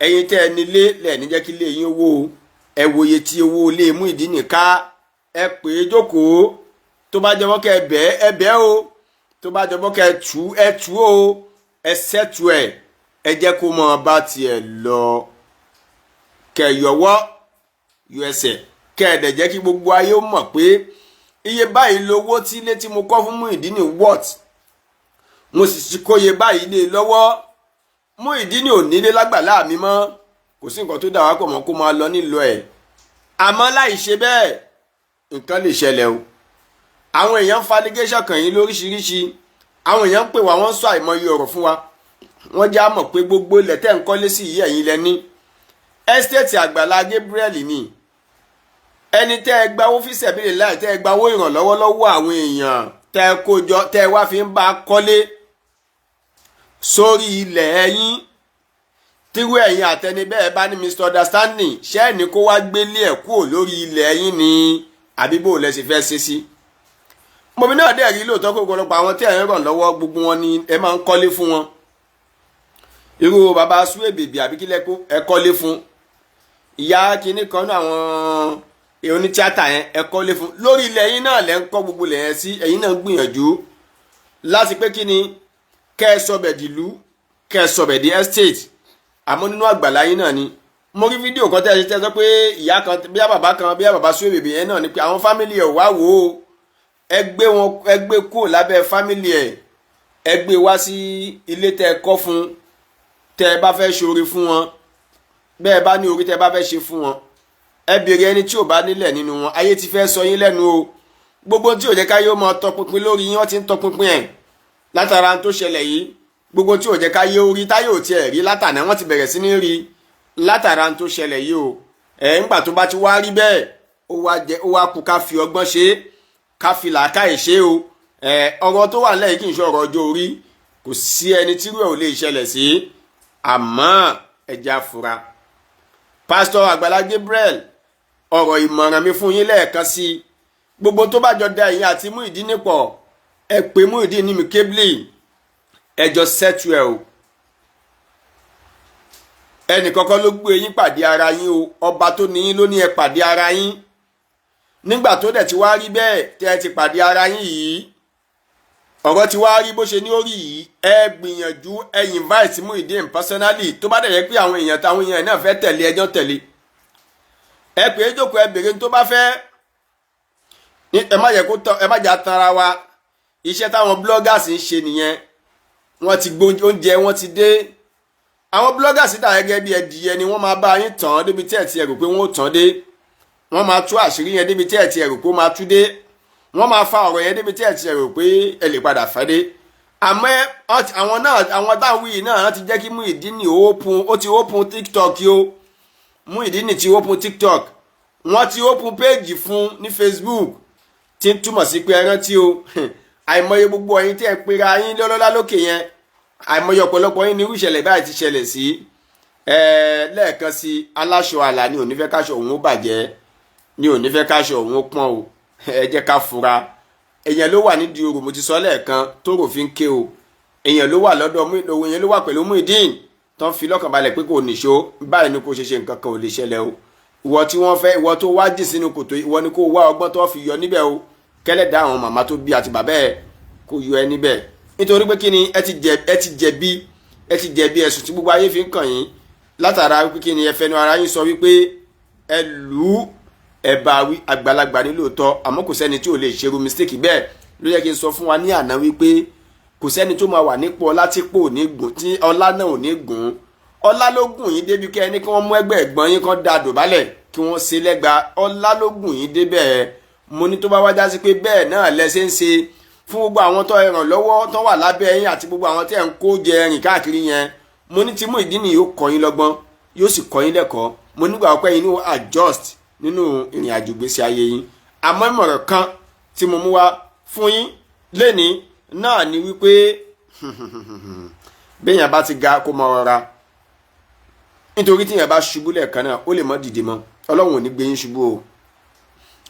ẹ̀yin tẹ́ ẹ nílé lẹ́ẹ̀ní jẹ́ kí ilé yín owó o. Ẹ wòye tí owó ilé Muyideen ká, ẹ pè é jókòó, tó bá jọmọ́ kẹ́ ẹ bẹ́ o, tó bá jọmọ́ kẹ́ ẹ tú o, ẹ sẹ́tù ẹ̀, ẹ jẹ́ kó mọ bá tiẹ̀ lọ, kẹ́ yọwọ́ yọ ẹsẹ̀, kẹ́ ẹ dẹ̀ jẹ́ kí gbogbo ayé mọ̀ pé iye báyìí lówó tí ilé tí mo kọ́ fún Muyideen what, mo sì ti kó iye báyìí lé lọ́wọ́. Muyideen ò nílé lágbàlá mi mọ́, kò sí nǹkan tó dà wá pọ̀ mọ́ kó máa lọ nílò ẹ̀. Àmọ́ láì ṣe bẹ́ẹ̀ nǹkan lè ṣẹlẹ̀ o. Àwọn èèyàn ń fa allegation kàn yín lóríṣiríṣi, àwọn èèyàn ń pè wá, wọ́n ń sọ àìmọye ọ̀rọ̀ fún wa, wọ́n já mọ̀ pé gbogbo ilẹ̀ tẹ́ ń kọ́lé sí yìí ẹ̀yin lẹ ní. Ẹ́stéètì Àgbàlá Gabriel ni ẹni tẹ́ ẹ gba owó fíṣẹ̀ bí lè láì, tẹ́ ẹ gba owó ìrànlọ́wọ́ lọ́wọ́ àwọn èèyàn, tẹ́ ẹ kó jọ, tẹ́ ẹ wá fi ń bá kọ́lé sórí ilẹ̀ ẹ̀yin. Tírú ẹ̀yin àtẹni bẹ́ẹ̀ bá ní Mr. Understanding, ṣé ẹni kó wá gbélé ẹ̀ kúrò lórí ilẹ̀ ẹ̀yin ni àbí bó lẹ sì fẹ́ ṣe sí. Mọ̀mí náà dẹ̀ rí lóòótọ́ kó gbọ́dọ̀ pa àwọn tí ẹ̀ ń ràn lọ́wọ́ gbogbo wọn ni ẹ máa ń kọ́lé fún wọn. Irú bàbá Suwe bèbè àbí kílẹ̀ kó ẹ kọ́lé fún. Ìyá kìíní kan náà àwọn oní tíátà yẹn ẹ kọ́lé fún. Lórí ilẹ̀ ẹ̀yin náà lẹ́ ń kọ́ gbogbo ilẹ̀ yẹn sí, ẹ̀yin náà ń gbìyànjú láti pé kí ni kẹ́ ẹ sọbẹ̀ dìlú, kẹ́ ẹ sọbẹ̀ di estate. Àmọ́ nínú àgbàlá yín náà ni mo rí fídíò kan tẹ́ ẹ sọ pé ìyá kan bí bàbá Suwe bèbè yẹn náà ni pé àwọn fámìlì ẹ̀ wá wò ó, ẹ gbé kúrò lábẹ́ fámìlì ẹ̀, ẹ gbé wá sí ilé tẹ́ ẹ kọ́ fún, tẹ́ ẹ bá fẹ́ ṣe orí fún wọn, bẹ́ẹ̀ bá ní orí tẹ́ ẹ bá fẹ́ ṣe fún wọn, ẹ béèrè ẹni tí ò bá nílẹ̀ nínú wọn. Ayé ti fẹ́ sọ yín lẹ́nu o, gbogbo tí ò jẹ́ káyé ó máa tọpinpin lórí yín, wọ́n ti ń tọpinpin ẹ̀ látara tó ṣẹlẹ̀ yìí. Gbogbo tí ò jẹ́ káyé ó rí, táyé ò tiẹ̀ rí látàná, wọ́n ti bẹ̀rẹ̀ sí ní rí látara tó ṣẹlẹ̀ yìí o. Ńgbà tó bá ti wá rí bẹ́ẹ̀, ó wá kú ká fi ọgbọ́n ṣe, ká fi làákàyè ṣe o. Ọ̀rọ̀ tó wà lẹ́yìn kì í ṣe ọ̀rọ̀ ọjọ́ orí, kò sí ẹni tí rẹ̀ ò lè ṣẹlẹ̀ sí, àmọ́ ẹja fura. Pásítọ̀ Àgbàlá Gabriel, ọ̀rọ̀ ìmọ̀ràn mi fún yín lẹ́ẹ̀kan sí, gbogbo tó bá jọ da ẹ̀yin àti Muyideen pọ̀, ẹ pè Muyideen ní mi kébìlì, ẹjọ́ sẹ́tù ẹ̀ o. Ẹnì kankan ló gbé yín pàdé ara yín o, ọba tó ní yín ló ní ẹ pàdé ara yín. Nígbà tó dẹ̀ ti wá rí bẹ́ẹ̀ tẹ́ ẹ ti pàdé ara yín yìí, ọ̀rọ̀ ti wá rí bó ṣe ní orí yìí, ẹ gbìyànjú ẹ invite Muyideen personally. Tó bá dẹ̀ yẹ pé àwọn èèyàn náà fẹ́ tẹ̀lé ẹjọ́ tẹ̀lé, ẹ pè é jókòó, ẹ bèrè tó bá fẹ́. Ẹ má jà tanra wa, iṣẹ́ táwọn bloggers ń ṣe nìyẹn. Wọ́n ti gbó oúnjẹ, wọ́n ti dé. Àwọn bloggers dà gẹ́gẹ́ bí ẹdìyẹ ni wọ́n máa bá yín tàn débi tí ẹ̀ ti rò pé wọ́n ó tàn dé. Wọ́n máa tú àṣírí yẹn débi tí ẹ̀ ti rò pé ó máa tú dé. Wọ́n máa fa ọ̀rọ̀ yẹn débi tí ẹ̀ ti rò pé ẹ lè padà fẹ́ dé. Àmọ́ àwọn táwọn yìí náà ti jẹ́ kí Muyideen ó ti open TikTok o. Muyideen ti open TikTok, wọ́n ti open page fún ní Facebook, tí ń túmọ̀ sí pé ẹ rántí o. Àìmọye gbogbo ẹ̀yin tí ẹ pera yín lọ́lọ́lá lókè yẹn, àìmọye ọ̀pọ̀lọpọ̀ yín ní irú ìṣẹ̀lẹ̀ báyìí ti ṣẹlẹ̀ sí. Lẹ́ẹ̀kan sí, aláṣọ àlà ni ò ní fẹ́ káṣọ òun ó bàjẹ́, ni ò ní fẹ́ káṣọ òun ó pọ́n o. Ẹ jẹ́ ká fura. Èèyàn ló wà nídìí orò, mo ti sọ lẹ́ẹ̀kan, tó rò fi ń ké o. Èèyàn ló wà lọ́dọ̀ Muyideen, èèyàn ló wà pẹ̀lú Muyideen tó ń fi lọ́kàn balẹ̀ pé kò níṣó, báyìí ni kò ṣe nǹkan kan ò lè ṣẹlẹ̀ o. Ìwọ tí wọ́n fẹ́, ìwọ tó wá jìn sínú kòtò, ìwọ ni kó wá ọgbọ́n tó fi yọ níbẹ̀ o. Kẹ́lẹ́dà àwọn màmá tó bí àti bàbá ẹ̀ kò yọ ẹ níbẹ̀. Nítorí pé kí ni ẹ ti jẹ̀bi ẹ̀sùn tí gbogbo ayé fi ń kàn yín látara wípé kí ni ẹ fẹnu ara yín sọ wípé ẹ lù ú, ẹ bá wí, àgbàlagbà ní lóòótọ́, àmọ́ kò sẹ́ni tí ò lè ṣerú mistake bẹ́ẹ̀. Ló yẹ kí n sọ fún wa ní àná wípé kò sẹ́ni tó máa wà nípò ọlá tí pò ní gùn, tí ọlá náà ò ní gùn. Ọlá ló gùn yín débi kẹ́ ẹni kí wọ́n mú ẹgbẹ́ ẹ̀gbọ́n yín kan da dòbálẹ̀ kí wọ́n ṣe lẹ́gba. Ọlá ló gùn yín débẹ̀. Mo ní tó bá wá já sí pé bẹ́ẹ̀ náà lẹ́sẹ̀ ń ṣe fún gbogbo àwọn tó ràn lọ́wọ́ tó wà lábẹ́ yín àti gbogbo àwọn tí ẹ̀ ń kó jẹ rìn káàkiri yẹn. Mo ní tí Muyideen yóò kọ́ yín lọ́gbọ́n, yóò sì kọ́ yín lẹ́kọ̀ọ́. Mo nígbà pé yín ní adjust nínú ìrìn àjò gbèsè ayé yín. àmọ́ ìmọ̀ràn kan tí mo mú wá fún yín lénìí náà ni wípé béèyàn bá ti ga kó máa rọra, nítorí tíyàn bá ṣubú lẹ́ẹ̀kan náà ó lè má dìde mọ́. Ọlọ́run ò ní gbé yín ṣubú o.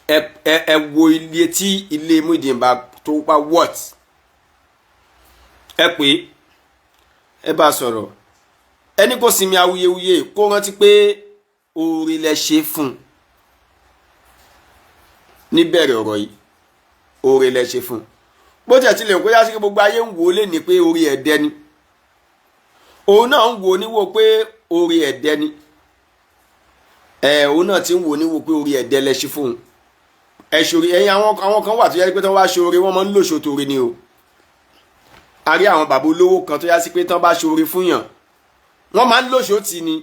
ẹ wo ilé tí ilé Muyideen bá tó bá what, ẹ pé ẹ bá sọ̀rọ̀, ẹni kò sinmi awuyewuye, kó rántí pé oore lẹ ṣe fún níbẹ̀rẹ̀ ọ̀rọ̀ yìí, oore lẹ ṣe fún. bó tiẹ̀ tilẹ̀ kó yá sí gbogbo ayé ń wò ó lé ní pé orí ẹ̀dẹ́ ni, òun náà ń wò ó níwò pé orí ẹ̀dẹ́ ni, òun náà ti ń wò ó níwò pé orí ẹ̀dẹ́ lẹ ṣe fún. ẹ̀ṣòrí ẹ̀yin àwọn kan wà tó yá pé tí wọ́n bá ṣoore wọ́n máa ń lòṣò torí ni o. a rí àwọn bàbá olówó kan tó yá sí pé tí wọ́n bá ṣoore fún yàn wọ́n máa ń lòṣò tì ní,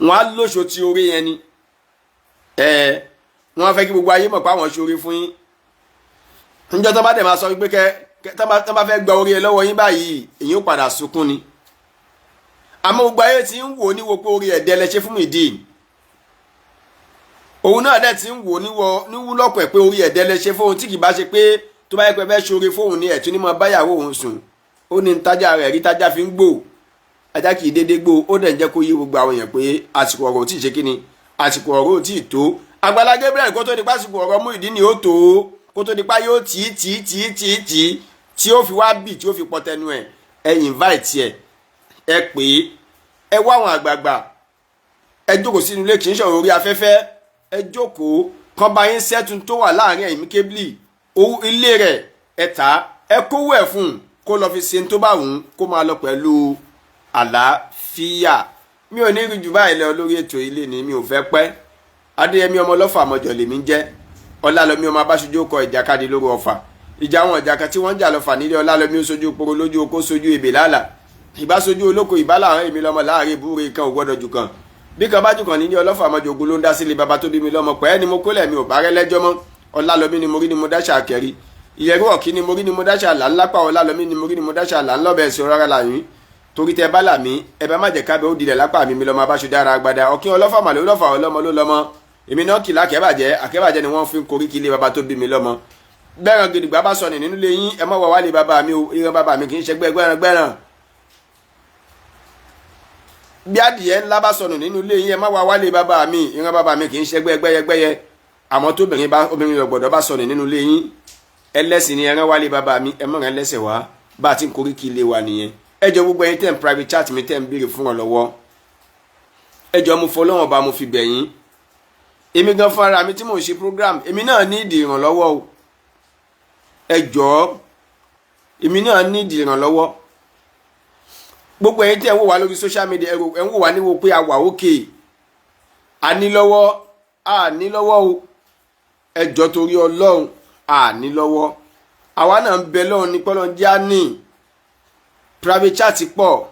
wọ́n á lòṣò tí oore yẹn ni. wọ́n fẹ́ kí gbogbo ayé mọ̀ pé àwọn ṣoore fún yín. níjọ́ tó bá dẹ̀ máa sọ wípé tó bá fẹ́ gba orí ẹ lọ́wọ́ yín báyìí èyí ó padà sunkún ni. àmọ́ gbogbo ayé ti ń wò níwò pé orí ẹ̀dẹ́ lẹ ṣe fún Muyideen. òun náà dẹ̀ ti ń wò níwú lọ́pọ̀ ẹ̀ pé orí ẹ̀dẹ́ lẹ ṣe fóun, tí kì bá ṣe pé tó bá yẹ pé fẹ́ ṣoore fóun ní ẹ̀tún ní mọ báyàwó òun sùn. ó ní tájà rẹ̀ rí tájà fi ń gbò, ajá kì í dédé gbò. ó dẹ̀ ń jẹ́ kó yé gbogbo àwọn èèyàn pé àsìkò ọ̀rọ̀ ò tí ì ṣe kíni, àsìkò ọ̀rọ̀ ò tí ì tó. Àgbàlá Gabriel kó tó di pásìkò ọ̀rọ̀ Muyideen ni ó tó, kó tó di pa yóò tì tí ó fi wá bì tí ó fi pọ̀ tẹnu ẹ̀. ẹ invite ẹ pè ẹ wá àwọn àgbààgbà, ẹ jókòó sínú ilé, kì í ṣọ̀rọ̀ orí afẹ́fẹ́. ẹ jókòó kan bá yín sẹ́tún tó wà láàrin ẹ̀yìn kébìlì ilé rẹ̀, ẹ tà ẹ kówó ẹ̀ fún un kó lọ fi ṣe tó bá wù ú, kó máa lọ pẹ̀lú àlàáfíà. mi ò ní rí jù báyìí lọ lórí ètò ilé ni, mi ò fẹ́ pẹ́. Adéyẹmí ọmọ ọlọ́fà àmọ́jọ lèmi ń jẹ́. Ọlálọ́mí ọmọ Abáṣojú kọ ìjàkadì lórí Ọ̀fà. ìjà àwọn ìjà kan tí wọ́n ń jà lọ́fà nílé Ọlálọ́mí ó sojú poro lójú oko sojú ebè lálà. ìbá sojú olóko ìbá làwọn èmi lọ́mọ láàrin ìbúre kan ò gbọ́dọ̀ jù kan. bí kan bá jù kan nílé ọlọ́fà àmọ́jọ ogun ló ń dá sílé baba tó bí mi lọ́mọ pẹ́ ni mo kólẹ̀ mi ò bá rẹ́ lẹ́jọ́ mọ́. Ọlálọ́mí ni mo rí ni mo dáṣà kẹrí. ìyẹ̀rú ọ̀kí ni mo rí ni mo dáṣà là ńlá pa. Ọlálọ́mí ni mo rí ni mo dáṣà là ńlọ́bẹ̀ ẹ̀sìn rárá làyún. torí tẹ bá làmí ẹ bá má jẹ́ kábẹ́ ó dilẹ̀ lápá mi lọ́mọ Abáṣojú dára agbada. ọ̀kí ọlọ́fà màlẹ́ ọlọ́fà ọlọ́mọ ló lọ́mọ. èmi náà kìlá akẹ́bàjẹ́ ni wọ́n fi ń korí kílé baba tó bí mi lọ́mọ. gbẹ̀ràn gidigba bá sọnì nínú ilé yín ẹ má wà wálé bàbá mi o, ìran bàbá mi kì í ṣe gbẹ̀ràn. bí adìyẹ ńlá bá sọnù nínú ilé yín ẹ má wà wálé bàbá mi, ìran bàbá mi kì í ṣe gbẹ̀yẹ. àmọ́ tóbìnrin ọ̀gbọ̀dọ̀ bá sọnù nínú ilé yín ẹlẹ́sìn ni ẹran wálé bàbá mi, ẹ mọ̀ràn ẹlẹ́sẹ̀ wá bá a ti ń korí kílé wa nìyẹn. ẹ jọ gbogbo ẹyin tẹ́ ń private chat mi tẹ́ ń béèrè fún ọlọ́wọ́, ẹ jọ mo fọlọ́wọ́n bá mo fi bẹ̀yìn. èmi gan fún ara mi tí mò ń ṣe program èmi náà ní ìdí ìrànlọ́wọ́ o. ẹ jọ̀ọ́ èmi náà ní ìdí ìrànlọ́wọ́. gbogbo ẹ̀yin tí ẹ ń wò wá lórí social media ẹ ń wò wá níwò pé a wà òkè, a ní lọ́wọ́ o. ẹ jọ̀ọ́ torí Ọlọ́run a ní lọ́wọ́. àwa náà ń bẹ lọ́run ní pọ́lọ́n já ní private chat pọ̀,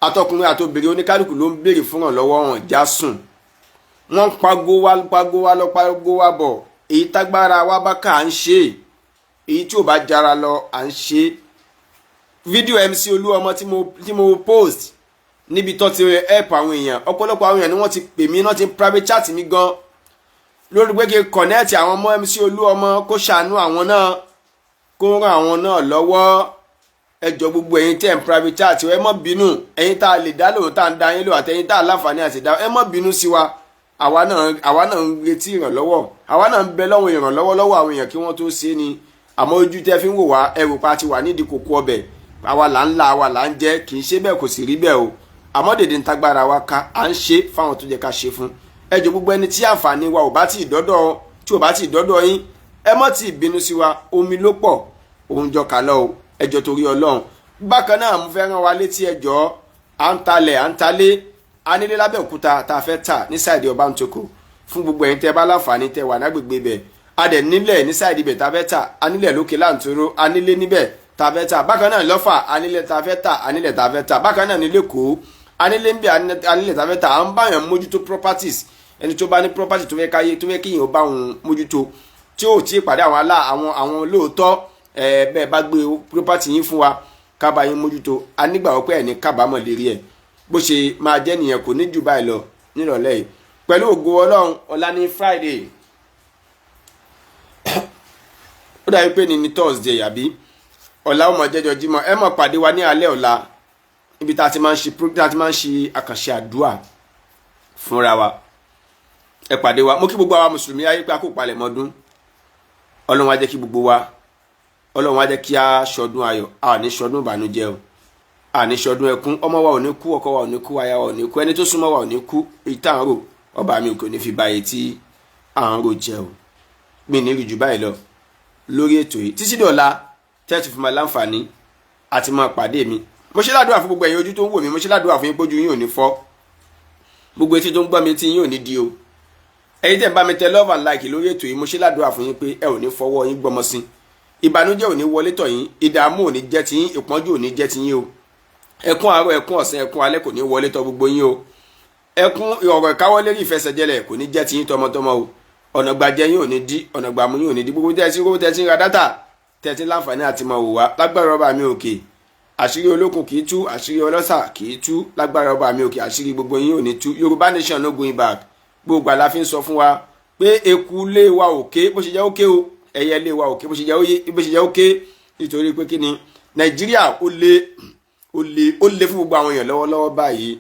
àtọkùnrin àtobìnrin oníkálukú ló ń béèrè fún ìrànlọ́wọ́ wọn já sùn. wọ́n pagó wá lọ pagó wá bọ̀. èyí tágbára wa bá kà á ń ṣe, èyí tí ò bá jára lọ à ń ṣe. fídíò MC Olúọmọ tí mo post níbi tó ti help àwọn èèyàn, ọ̀pọ̀lọpọ̀ àwọn èèyàn ni wọ́n ti pè mí, wọ́n ti private chat mi gan lórí pé kí connect àwọn ọmọ MC Olúọmọ kó ṣàánú àwọn náà, kó ràn àwọn náà lọ́wọ́. ẹ jọ̀ọ́ gbogbo ẹ̀yin tẹ́ ń private chat ẹ má bínú, ẹ̀yin tá a lè dá lóhùn tá a ń dá yín lò àtẹ̀yin tá a láǹfààní àti dá ẹ má bínú sí wa. àwa náà ń retí ìrànlọ́wọ́, àwa náà ń bẹ lọ́wọ́ ìrànlọ́wọ́ lọ́wọ́ àwọn èèyàn kí wọ́n tó ṣe é ni. àmọ́ ojú tẹ́ fi ń wò wá ẹrù pa ti wà nídìí kòkó ọbẹ̀, àwa là ń la àwa là ń jẹ́, kì í ṣe bẹ́ẹ̀ kò sì rí bẹ́ẹ̀ o. àmọ́ dèdè ń tagbára wa ká à ń ṣe fáwọn tó jẹ́ ká ṣe fún. ẹ jọ̀ọ́ gbogbo ẹni tí àǹfààní wa ò bá tí ì dọ́dọ̀ yín ẹ má tí ì bínú sí wa, omi ló pọ̀ òun jọ kà lọ o. ẹ jọ̀ọ́ torí Ọlọ́run. bákan náà mo fẹ́ rán wa létí ẹ jọ̀ọ́ à ń talé anílé lábẹ́òkúta tá a fẹ́ tà ní sáìdì Ọbántòkò fún gbogbo ẹ̀yin tẹ́ bá láǹfààní tẹ́ wà lágbègbè bẹ̀. a dẹ̀ nílẹ̀ ní sáìdì ibẹ̀ tá a fẹ́ tà, anílẹ̀ lókè láǹtóró, anílé níbẹ̀ tá a fẹ́ tà. bákan náà lọ́fà anílẹ̀ tá a fẹ́ tà, anílẹ̀ tá a fẹ́ tà. bákan náà ní lẹ́kọ̀ọ́ anílé ń bẹ anílẹ̀ tá a fẹ́ tà. à ń báyàn mójútó properties, ẹni tó bá ní property tó fẹ́ kíyàn ó bá òun mójútó tí ó tí ì pàdé àwọn lóòótọ́ bẹ́ẹ̀ bá gbé property yín fún wa kábà yín mójútó, a nígbàgbọ́ pé ẹ̀ ní kábàámọ̀ lérí ẹ̀. bó ṣe máa jẹ́ nìyẹn, kò ní jù báyìí lọ nírọ̀lẹ́ yìí. pẹ̀lú ògo Ọlọ́run ọ̀la ní Friday ó dàbí pé ní Thursday àbí ọ̀la ó mọ̀ jẹ́jọ́ Jímọ̀ ẹ mọ̀ pàdé wa ní alẹ́ ọ̀la ibi tá a ti máa ń ṣe àkànṣe àdúrà fúnra wa ẹ pàdé wa mo kí gbogbo àwa mùsùlùmí ayé pé a kò palẹ̀ mọ́dún Ọlọ́run á jẹ́ kí gbogbo wa Ọlọ́run á jẹ́ kí a ṣọdún ayọ̀ a ní ṣọdún ìbànújẹ́ o a ní ṣọdún ẹkún ọmọ wa ò ní kú ọkọ wa ò ní kú aya wa ò ní kú ẹni tó súnmọ́ wa ò ní kú èyí tá à ń rò ọba mi kò ní fi báyìí tí à ń rò jẹ́ o mi ní rí jù báyìí lọ lórí ètò yìí títí dọ̀la tẹ́tù fún mi láǹfààní àti máa pàdé mi mo ṣe ládùúrà fún gbogbo ẹ̀yin ojú tó ń wò mí mo ṣe ládùúrà fún yín pójú yín ò ní fọ́ gbogbo etí tó ń gbọ́ mi tí yín ò ní di o ẹ̀yin tẹ́ ń bá mi tẹ love and like lórí ètò yìí mo ṣe ládùúrà fún yín pé ẹ ò ní fọwọ́ yín gbọ́mọ sí ìbànújẹ́ ò ní wọlé tọ̀ yín ìdààmú ò ní jẹ́ ti yín ìpọ́njú ò ní jẹ́ ti yín o ẹkún àárọ̀ ẹkún ọ̀sán ẹkún alẹ́ kò ní wọlé tọ̀ gbogbo yín o ẹkún ọ̀rọ̀ ìkáwọ́lérí ìfẹsẹ̀jẹlẹ̀ kò ní jẹ́ ti yín tọmọtọmọ o ọ̀nà gbàjẹ́ yín ò ní dí ọ̀nà gbàmú yín ò ní dí gbogbo tẹ́tí ń ra dátà tẹ́tí láǹfààní àti mọ̀ wò wá lágbára ọba mi òkè àṣírí olókun kì í tú àṣírí ọlọ́ṣà kì í tú lágbára ọba mi òkè àṣírí gbogbo yín ò ní tú Yorùbá nation no going back gbogbo àlá fi ń sọ fún wa pé eku lé wa òkè bó ṣe jẹ́ òkè o ẹyẹ lé wa òkè bó ṣe jẹ́ òkè nítorí pé kí ni Nàìjíríà ó lé fún gbogbo àwọn èèyàn lọ́wọ́lọ́wọ́ báyìí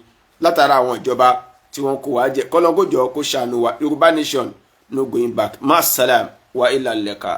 látara àwọn ìjọba tí wọ́n kó wa jẹ kọ́lọ́gọ́jọ́ kó ṣàánú wa Yorùbá nation no going back. Ma salam wa ilal liqa.